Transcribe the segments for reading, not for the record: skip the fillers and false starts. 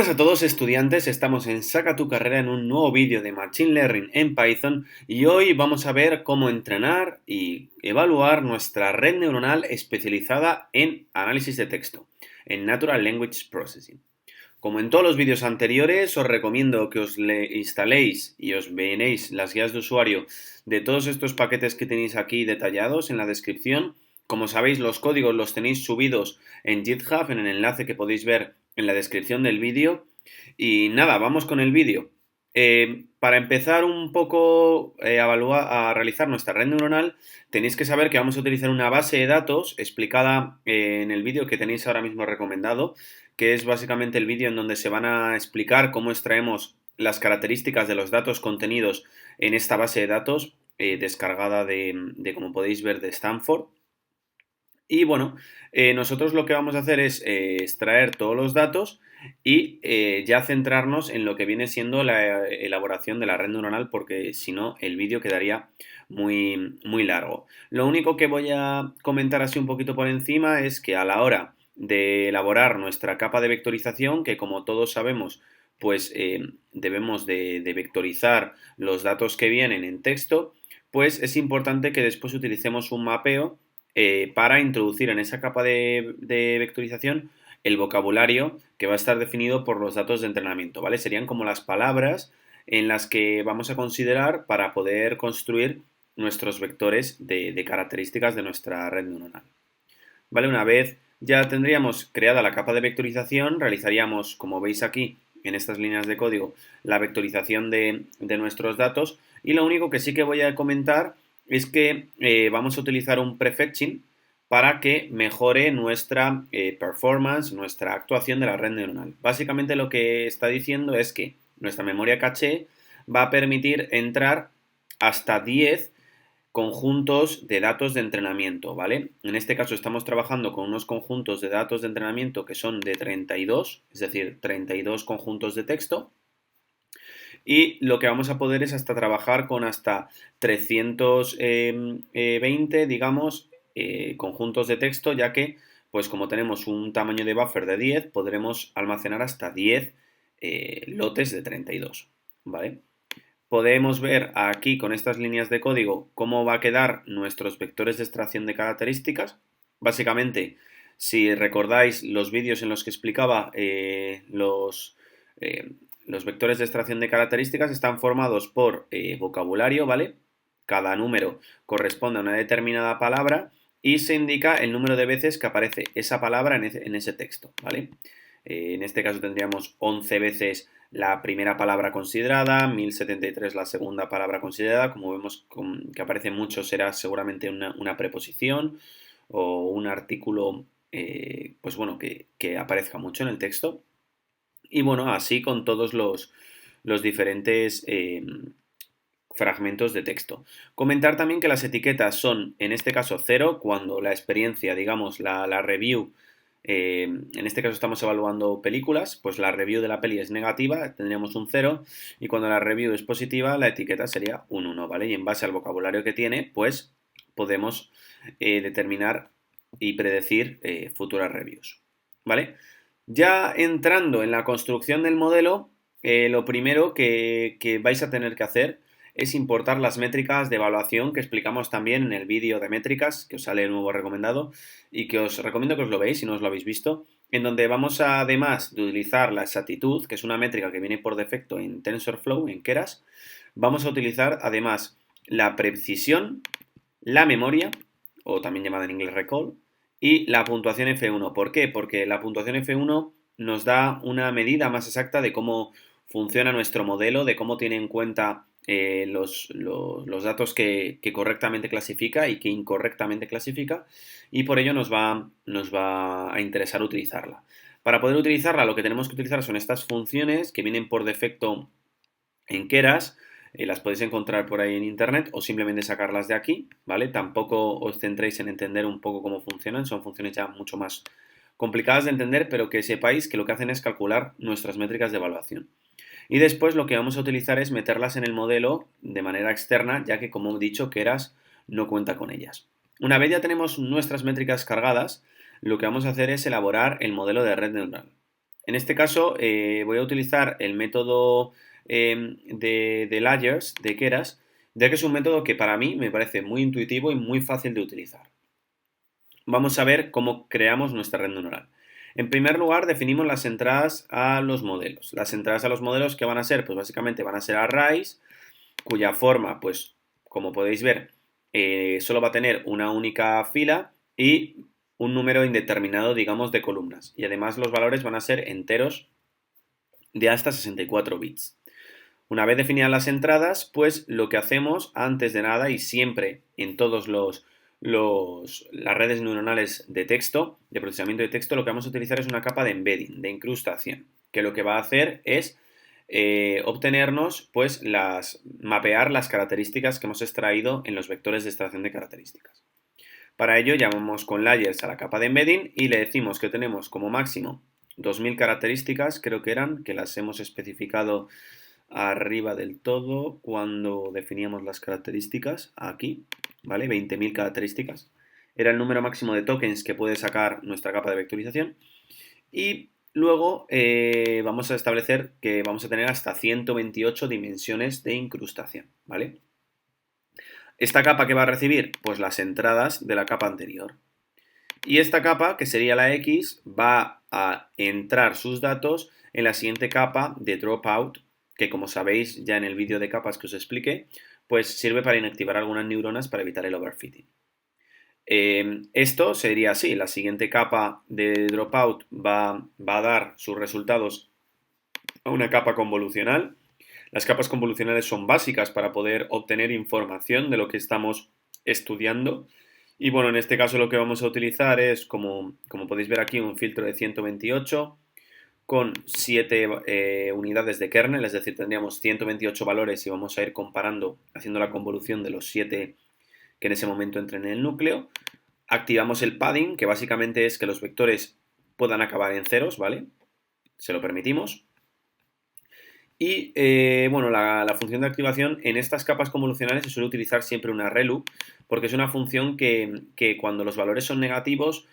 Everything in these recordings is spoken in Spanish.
Buenas a todos estudiantes, estamos en Saca tu carrera en un nuevo vídeo de Machine Learning en Python y hoy vamos a ver cómo entrenar y evaluar nuestra red neuronal especializada en análisis de texto, en Natural Language Processing. Como en todos los vídeos anteriores, os recomiendo que os instaléis y os veáis las guías de usuario de todos estos paquetes que tenéis aquí detallados en la descripción. Como sabéis, los códigos los tenéis subidos en GitHub, en el enlace que podéis ver en la descripción del vídeo. Y nada, vamos con el vídeo. Para empezar un poco a realizar nuestra red neuronal, tenéis que saber que vamos a utilizar una base de datos explicada en el vídeo que tenéis ahora mismo recomendado, que es básicamente el vídeo en donde se van a explicar cómo extraemos las características de los datos contenidos en esta base de datos descargada como podéis ver, de Stanford. Y bueno, nosotros lo que vamos a hacer es extraer todos los datos y ya centrarnos en lo que viene siendo la elaboración de la red neuronal, porque si no el vídeo quedaría muy largo. Lo único que voy a comentar así un poquito por encima es que a la hora de elaborar nuestra capa de vectorización, que como todos sabemos, pues debemos de vectorizar los datos que vienen en texto, pues es importante que después utilicemos un mapeo para introducir en esa capa de vectorización el vocabulario que va a estar definido por los datos de entrenamiento, ¿vale? Serían como las palabras en las que vamos a considerar para poder construir nuestros vectores de características de nuestra red neuronal. ¿Vale? Una vez ya tendríamos creada la capa de vectorización, realizaríamos, como veis aquí en estas líneas de código, la vectorización de nuestros datos, y lo único que sí que voy a comentar es que vamos a utilizar un prefetching para que mejore nuestra performance, nuestra actuación de la red neuronal. Básicamente lo que está diciendo es que nuestra memoria caché va a permitir entrar hasta 10 conjuntos de datos de entrenamiento, ¿vale? En este caso estamos trabajando con unos conjuntos de datos de entrenamiento que son de 32, es decir, 32 conjuntos de texto. Y lo que vamos a poder es hasta trabajar con hasta 320, digamos, conjuntos de texto, ya que, pues como tenemos un tamaño de buffer de 10, podremos almacenar hasta 10 lotes de 32, ¿vale? Podemos ver aquí con estas líneas de código cómo va a quedar nuestros vectores de extracción de características. Básicamente, si recordáis los vídeos en los que explicaba los vectores de extracción de características están formados por vocabulario, ¿vale? Cada número corresponde a una determinada palabra y se indica el número de veces que aparece esa palabra en ese texto, ¿vale? En este caso tendríamos 11 veces la primera palabra considerada, 1073 la segunda palabra considerada. Como vemos que aparece mucho, será seguramente una preposición o un artículo, pues bueno, que aparezca mucho en el texto. Y bueno, así con todos los diferentes fragmentos de texto. Comentar también que las etiquetas son, en este caso, 0, cuando la experiencia, digamos, la review, en este caso estamos evaluando películas, pues la review de la peli es negativa, tendríamos un 0, y cuando la review es positiva, la etiqueta sería un 1, ¿vale? Y en base al vocabulario que tiene, pues podemos determinar y predecir futuras reviews, ¿vale? Ya entrando en la construcción del modelo, lo primero que vais a tener que hacer es importar las métricas de evaluación que explicamos también en el vídeo de métricas, que os sale el nuevo recomendado y que os recomiendo que os lo veáis si no os lo habéis visto, en donde vamos a, además de utilizar la exactitud, que es una métrica que viene por defecto en TensorFlow, en Keras, vamos a utilizar además la precisión, la memoria, o también llamada en inglés recall, y la puntuación F1. ¿Por qué? Porque la puntuación F1 nos da una medida más exacta de cómo funciona nuestro modelo, de cómo tiene en cuenta los datos que correctamente clasifica y que incorrectamente clasifica, y por ello nos va a interesar utilizarla. Para poder utilizarla, lo que tenemos que utilizar son estas funciones que vienen por defecto en Keras. Las podéis encontrar por ahí en internet o simplemente sacarlas de aquí, ¿vale? Tampoco os centréis en entender un poco cómo funcionan, son funciones ya mucho más complicadas de entender, pero que sepáis que lo que hacen es calcular nuestras métricas de evaluación. Y después lo que vamos a utilizar es meterlas en el modelo de manera externa, ya que, como he dicho, Keras no cuenta con ellas. Una vez ya tenemos nuestras métricas cargadas, lo que vamos a hacer es elaborar el modelo de red neuronal. En este caso voy a utilizar el método de layers de Keras, ya que es un método que para mí me parece muy intuitivo y muy fácil de utilizar. Vamos a ver cómo creamos nuestra red neuronal. En primer lugar, definimos las entradas a los modelos. Las entradas a los modelos, ¿qué van a ser? Pues básicamente van a ser arrays, cuya forma, pues como podéis ver, solo va a tener una única fila y un número indeterminado, digamos, de columnas. Y además los valores van a ser enteros de hasta 64 bits. Una vez definidas las entradas, pues lo que hacemos antes de nada y siempre en todos las redes neuronales de texto, de procesamiento de texto, lo que vamos a utilizar es una capa de embedding, de incrustación, que lo que va a hacer es obtenernos, pues, mapear las características que hemos extraído en los vectores de extracción de características. Para ello llamamos con layers a la capa de embedding y le decimos que tenemos como máximo 2000 características, creo que eran, que las hemos especificado arriba del todo cuando definíamos las características, aquí, ¿vale? 20.000 características. Era el número máximo de tokens que puede sacar nuestra capa de vectorización. Y luego vamos a establecer que vamos a tener hasta 128 dimensiones de incrustación, ¿vale? ¿Esta capa que va a recibir? Pues las entradas de la capa anterior. Y esta capa, que sería la X, va a entrar sus datos en la siguiente capa de dropout, que como sabéis ya en el vídeo de capas que os expliqué, pues sirve para inactivar algunas neuronas para evitar el overfitting. Esto sería así, la siguiente capa de dropout va a dar sus resultados a una capa convolucional. Las capas convolucionales son básicas para poder obtener información de lo que estamos estudiando. Y bueno, en este caso lo que vamos a utilizar es, como podéis ver aquí, un filtro de 128 con 7 unidades de kernel, es decir, tendríamos 128 valores y vamos a ir comparando, haciendo la convolución de los 7 que en ese momento entren en el núcleo. Activamos el padding, que básicamente es que los vectores puedan acabar en ceros, ¿vale? Se lo permitimos. Y bueno, la función de activación en estas capas convolucionales se suele utilizar siempre una relu, porque es una función que cuando los valores son negativos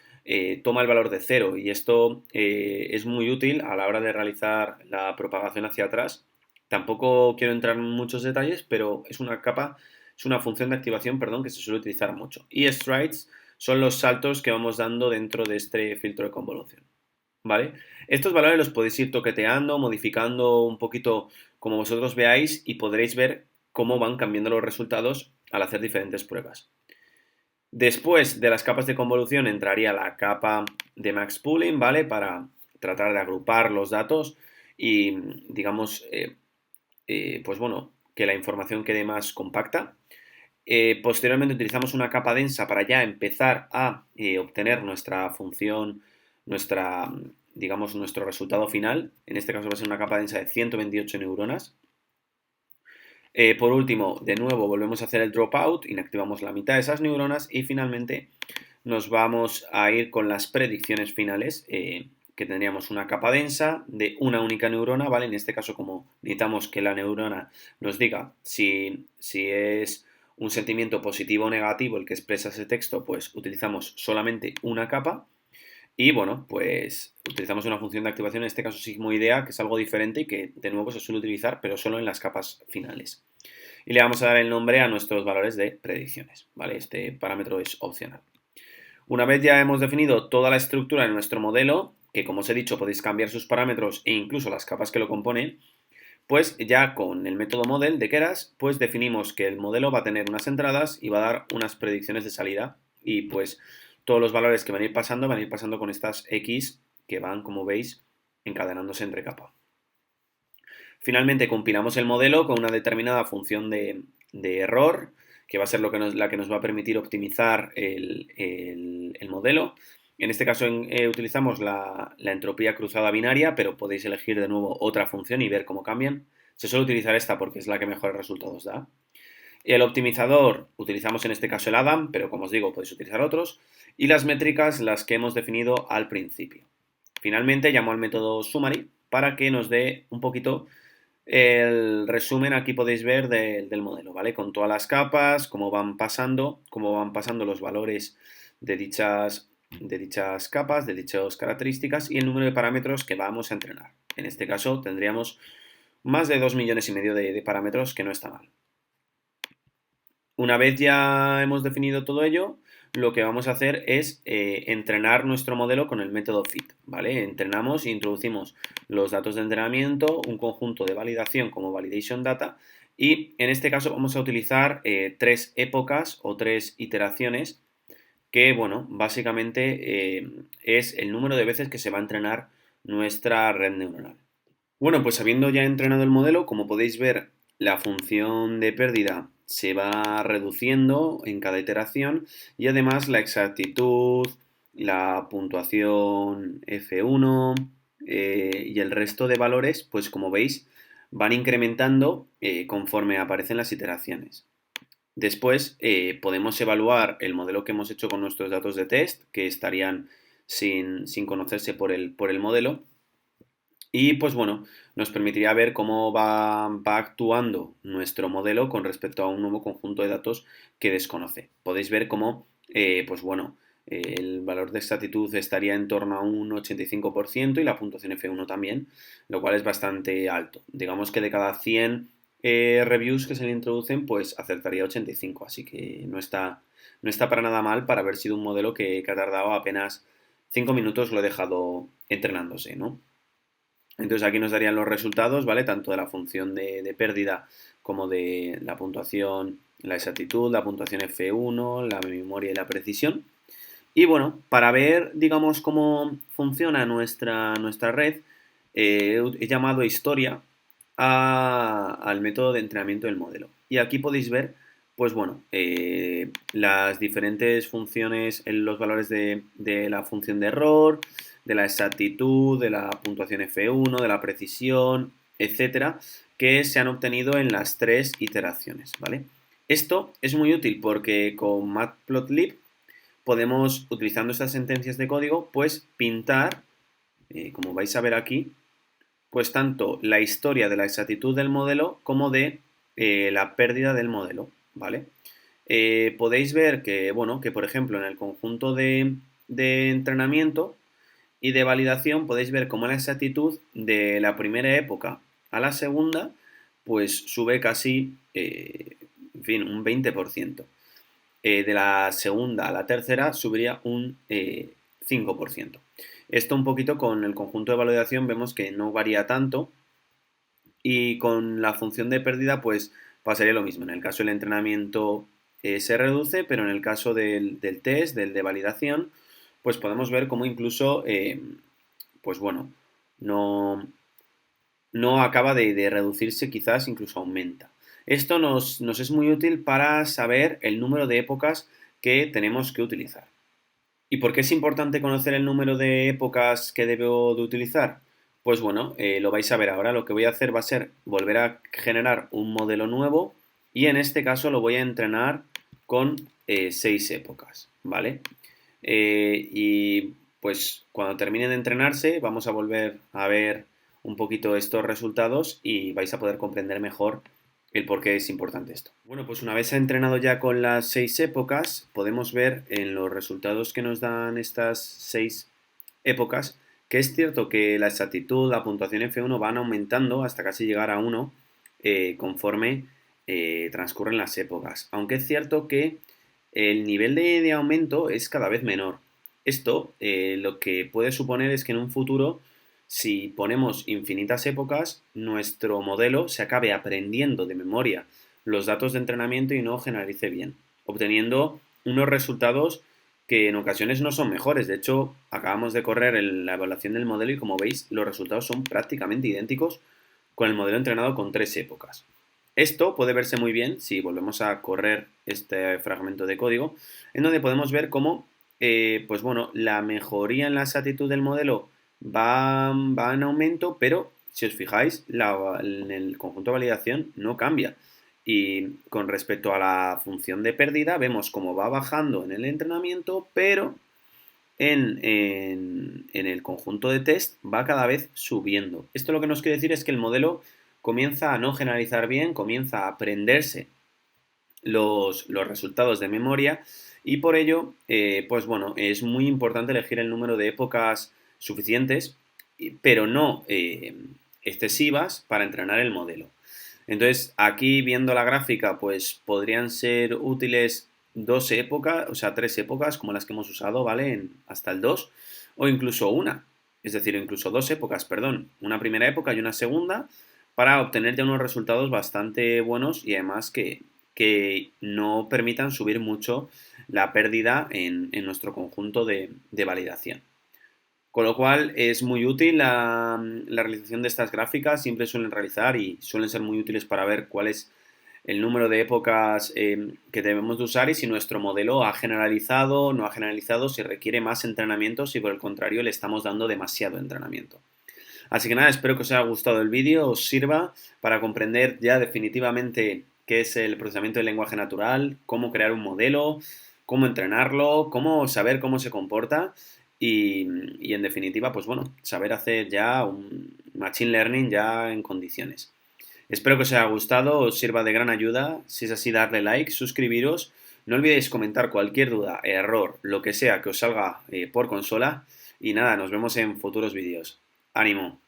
toma el valor de cero y esto es muy útil a la hora de realizar la propagación hacia atrás. Tampoco quiero entrar en muchos detalles, pero es una capa, es una función de activación, perdón, que se suele utilizar mucho. Y strides son los saltos que vamos dando dentro de este filtro de convolución. ¿Vale? Estos valores los podéis ir toqueteando, modificando un poquito como vosotros veáis y podréis ver cómo van cambiando los resultados al hacer diferentes pruebas. Después de las capas de convolución entraría la capa de max pooling, ¿vale? Para tratar de agrupar los datos y, digamos, pues bueno, que la información quede más compacta. Posteriormente utilizamos una capa densa para ya empezar a obtener nuestra función, digamos, nuestro resultado final. En este caso va a ser una capa densa de 128 neuronas. Por último, de nuevo volvemos a hacer el dropout, inactivamos la mitad de esas neuronas y finalmente nos vamos a ir con las predicciones finales, que tendríamos una capa densa de una única neurona, ¿vale? En este caso, como necesitamos que la neurona nos diga si es un sentimiento positivo o negativo el que expresa ese texto, pues utilizamos solamente una capa. Y bueno, pues utilizamos una función de activación, en este caso sigmoidea, que es algo diferente y que de nuevo se suele utilizar, pero solo en las capas finales. Y le vamos a dar el nombre a nuestros valores de predicciones, ¿vale? Este parámetro es opcional. Una vez ya hemos definido toda la estructura de nuestro modelo, que como os he dicho podéis cambiar sus parámetros e incluso las capas que lo componen, pues ya con el método model de Keras, pues definimos que el modelo va a tener unas entradas y va a dar unas predicciones de salida y pues todos los valores que van a ir pasando con estas X que van, como veis, encadenándose entre capas. Finalmente compilamos el modelo con una determinada función de error, que va a ser la que nos va a permitir optimizar el modelo. En este caso utilizamos la entropía cruzada binaria, pero podéis elegir de nuevo otra función y ver cómo cambian. Se suele utilizar esta porque es la que mejores resultados da. El optimizador, utilizamos en este caso el Adam, pero como os digo, podéis utilizar otros. Y las métricas, las que hemos definido al principio. Finalmente llamo al método summary para que nos dé un poquito el resumen. Aquí podéis ver del modelo, ¿vale? Con todas las capas, cómo van pasando los valores de dichas de dichas capas, de dichas características y el número de parámetros que vamos a entrenar. En este caso tendríamos más de 2,5 millones de parámetros, que no está mal. Una vez ya hemos definido todo ello, lo que vamos a hacer es entrenar nuestro modelo con el método FIT, ¿vale? Entrenamos e introducimos los datos de entrenamiento, un conjunto de validación como validation data, y en este caso vamos a utilizar 3 épocas o 3 iteraciones que, bueno, básicamente es el número de veces que se va a entrenar nuestra red neuronal. Bueno, pues habiendo ya entrenado el modelo, como podéis ver, la función de pérdida se va reduciendo en cada iteración y además la exactitud, la puntuación F1 y el resto de valores, pues como veis, van incrementando conforme aparecen las iteraciones. Después podemos evaluar el modelo que hemos hecho con nuestros datos de test, que estarían sin conocerse por el modelo. Y pues bueno, nos permitiría ver cómo va actuando nuestro modelo con respecto a un nuevo conjunto de datos que desconoce. Podéis ver cómo, pues bueno, el valor de exactitud estaría en torno a un 85% y la puntuación F1 también, lo cual es bastante alto. Digamos que de cada 100 reviews que se le introducen, pues acertaría 85, así que no está para nada mal para haber sido un modelo que ha tardado apenas 5 minutos, lo he dejado entrenándose, ¿no? Entonces aquí nos darían los resultados, ¿vale? Tanto de la función de pérdida como de la puntuación, la exactitud, la puntuación F1, la memoria y la precisión. Y bueno, para ver, digamos, cómo funciona nuestra red, he llamado historia al método de entrenamiento del modelo. Y aquí podéis ver, pues bueno, las diferentes funciones, en los valores de la función de error, de la exactitud, de la puntuación F1, de la precisión, etcétera, que se han obtenido en las 3 iteraciones, ¿vale? Esto es muy útil porque con Matplotlib podemos, utilizando estas sentencias de código, pues pintar, como vais a ver aquí, pues tanto la historia de la exactitud del modelo como de la pérdida del modelo, ¿vale? Podéis ver que, bueno, que por ejemplo en el conjunto de entrenamiento y de validación podéis ver cómo la exactitud de la primera época a la segunda, pues sube casi, en fin, un 20%. De la segunda a la tercera subiría un 5%. Esto un poquito con el conjunto de validación vemos que no varía tanto y con la función de pérdida pues pasaría lo mismo. En el caso del entrenamiento se reduce, pero en el caso del test, del de validación, pues podemos ver cómo incluso, pues bueno, no, no acaba de reducirse, quizás incluso aumenta. Esto nos es muy útil para saber el número de épocas que tenemos que utilizar. ¿Y por qué es importante conocer el número de épocas que debo de utilizar? Pues bueno, lo vais a ver ahora. Lo que voy a hacer va a ser volver a generar un modelo nuevo y en este caso lo voy a entrenar con 6 épocas, ¿vale? Y pues cuando termine de entrenarse vamos a volver a ver un poquito estos resultados y vais a poder comprender mejor el por qué es importante esto. Bueno, pues una vez entrenado ya con las 6 épocas, podemos ver en los resultados que nos dan estas 6 épocas que es cierto que la exactitud, la puntuación F1 van aumentando hasta casi llegar a 1 conforme transcurren las épocas. Aunque es cierto que el nivel de aumento es cada vez menor. Esto lo que puede suponer es que en un futuro, si ponemos infinitas épocas, nuestro modelo se acabe aprendiendo de memoria los datos de entrenamiento y no generalice bien, obteniendo unos resultados que en ocasiones no son mejores. De hecho, acabamos de correr la evaluación del modelo y como veis, los resultados son prácticamente idénticos con el modelo entrenado con 3 épocas. Esto puede verse muy bien si volvemos a correr este fragmento de código, en donde podemos ver cómo, pues bueno, la mejoría en la exactitud del modelo va en aumento, pero si os fijáis, en el conjunto de validación no cambia. Y con respecto a la función de pérdida, vemos cómo va bajando en el entrenamiento, pero en el conjunto de test va cada vez subiendo. Esto lo que nos quiere decir es que el modelo comienza a no generalizar bien, comienza a aprenderse los resultados de memoria y por ello, pues bueno, es muy importante elegir el número de épocas suficientes, pero no excesivas para entrenar el modelo. Entonces, aquí viendo la gráfica, pues podrían ser útiles 2 épocas, o sea, 3 épocas como las que hemos usado, ¿vale? Hasta el 2, o incluso una, es decir, incluso 2 épocas, perdón, una primera época y una segunda, para obtener ya unos resultados bastante buenos y además que no permitan subir mucho la pérdida en nuestro conjunto de validación. Con lo cual es muy útil la realización de estas gráficas, siempre suelen realizar y suelen ser muy útiles para ver cuál es el número de épocas que debemos de usar y si nuestro modelo ha generalizado, no ha generalizado, si requiere más entrenamiento, si por el contrario le estamos dando demasiado entrenamiento. Así que nada, espero que os haya gustado el vídeo, os sirva para comprender ya definitivamente qué es el procesamiento del lenguaje natural, cómo crear un modelo, cómo entrenarlo, cómo saber cómo se comporta y en definitiva, pues bueno, saber hacer ya un machine learning ya en condiciones. Espero que os haya gustado, os sirva de gran ayuda. Si es así, darle like, suscribiros. No olvidéis comentar cualquier duda, error, lo que sea que os salga por consola. Y nada, nos vemos en futuros vídeos. ¡Ánimo!